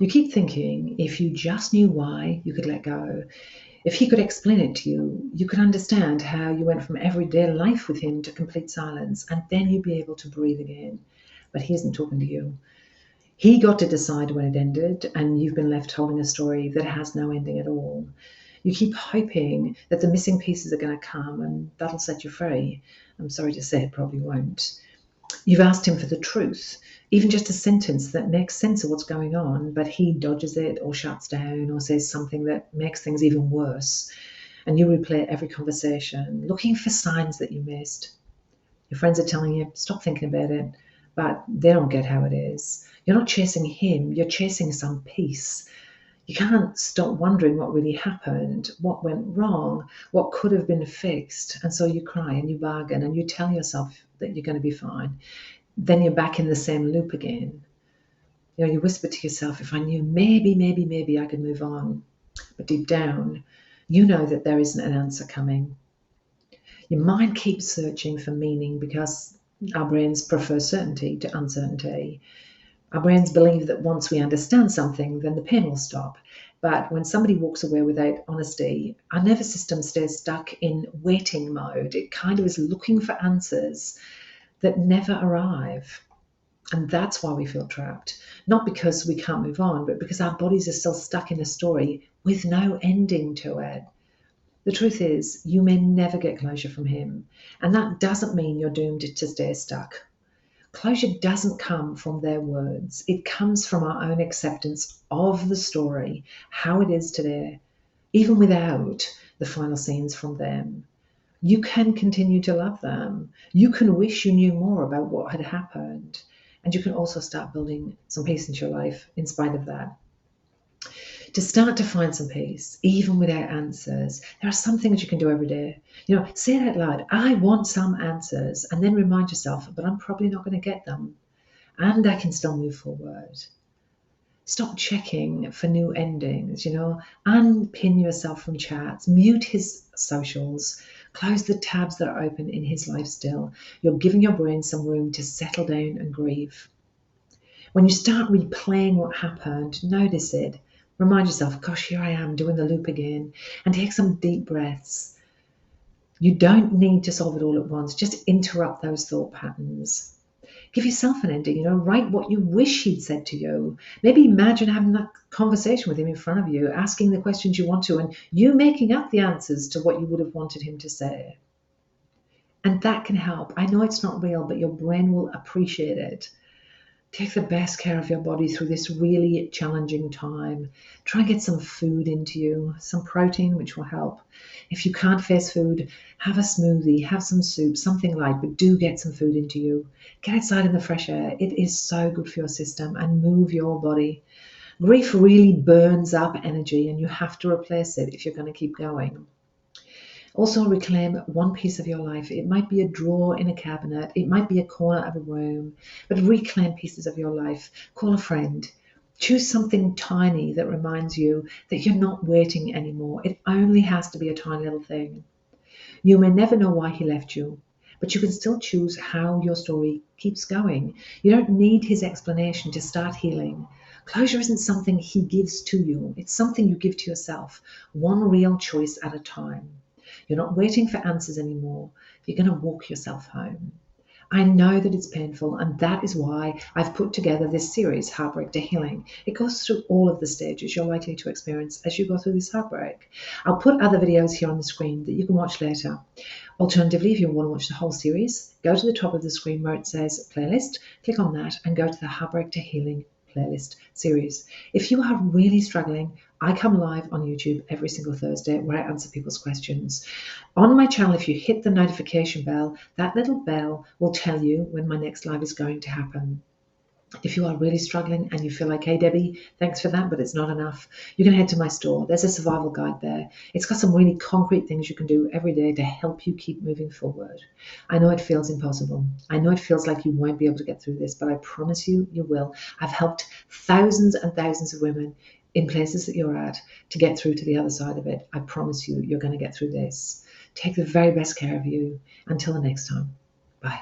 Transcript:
You keep thinking if you just knew why, you could let go. If he could explain it to you, you could understand how you went from everyday life with him to complete silence, and then you'd be able to breathe again. But he isn't talking to you. He got to decide when it ended, and you've been left holding a story that has no ending at all. You keep hoping that the missing pieces are going to come and that'll set you free. I'm sorry to say it probably won't. You've asked him for the truth, even just a sentence that makes sense of what's going on, but he dodges it or shuts down or says something that makes things even worse. And you replay every conversation, looking for signs that you missed. Your friends are telling you, stop thinking about it, but they don't get how it is. You're not chasing him, you're chasing some peace. You can't stop wondering what really happened, what went wrong, what could have been fixed. And so you cry and you bargain and you tell yourself that you're going to be fine. Then you're back in the same loop again. You whisper to yourself, if I knew, maybe I could move on. But deep down, you know that there isn't an answer coming. Your mind keeps searching for meaning because our brains prefer certainty to uncertainty. Our brains believe that once we understand something, then the pain will stop. But when somebody walks away without honesty, our nervous system stays stuck in waiting mode. It kind of is looking for answers that never arrive. And that's why we feel trapped. Not because we can't move on, but because our bodies are still stuck in a story with no ending to it. The truth is, you may never get closure from him. And that doesn't mean you're doomed to stay stuck. Closure doesn't come from their words. It comes from our own acceptance of the story, how it is today, even without the final scenes from them. You can continue to love them. You can wish you knew more about what had happened. And you can also start building some peace into your life in spite of that. To start to find some peace, even without answers, there are some things you can do every day. Say it out loud, I want some answers, and then remind yourself, but I'm probably not going to get them, and I can still move forward. Stop checking for new endings, unpin yourself from chats, mute his socials, close the tabs that are open in his life still. You're giving your brain some room to settle down and grieve. When you start replaying what happened, notice it. Remind yourself, gosh, here I am doing the loop again, and take some deep breaths. You don't need to solve it all at once. Just interrupt those thought patterns. Give yourself an ending, write what you wish he'd said to you. Maybe imagine having that conversation with him in front of you, asking the questions you want to, and you making up the answers to what you would have wanted him to say. And that can help. I know it's not real, but your brain will appreciate it. Take the best care of your body through this really challenging time. Try and get some food into you, some protein, which will help. If you can't face food, have a smoothie, have some soup, something light, but do get some food into you. Get outside in the fresh air. It is so good for your system, and move your body. Grief really burns up energy, and you have to replace it if you're going to keep going. Also reclaim one piece of your life. It might be a drawer in a cabinet. It might be a corner of a room. But reclaim pieces of your life. Call a friend. Choose something tiny that reminds you that you're not waiting anymore. It only has to be a tiny little thing. You may never know why he left you, but you can still choose how your story keeps going. You don't need his explanation to start healing. Closure isn't something he gives to you. It's something you give to yourself, one real choice at a time. You're not waiting for answers anymore. You're going to walk yourself home. I know that it's painful, and that is why I've put together this series, Heartbreak to Healing. It goes through all of the stages you're likely to experience as you go through this heartbreak. I'll put other videos here on the screen that you can watch later. Alternatively, if you want to watch the whole series, go to the top of the screen where it says playlist, click on that, and go to the Heartbreak to Healing playlist series. If you are really struggling, I come live on YouTube every single Thursday where I answer people's questions. On my channel, if you hit the notification bell, that little bell will tell you when my next live is going to happen. If you are really struggling and you feel like, hey, Debbie, thanks for that, but it's not enough, you can head to my store. There's a survival guide there. It's got some really concrete things you can do every day to help you keep moving forward. I know it feels impossible. I know it feels like you won't be able to get through this, but I promise you, you will. I've helped thousands and thousands of women in places that you're at to get through to the other side of it. I promise you, you're going to get through this. Take the very best care of you. Until the next time. Bye.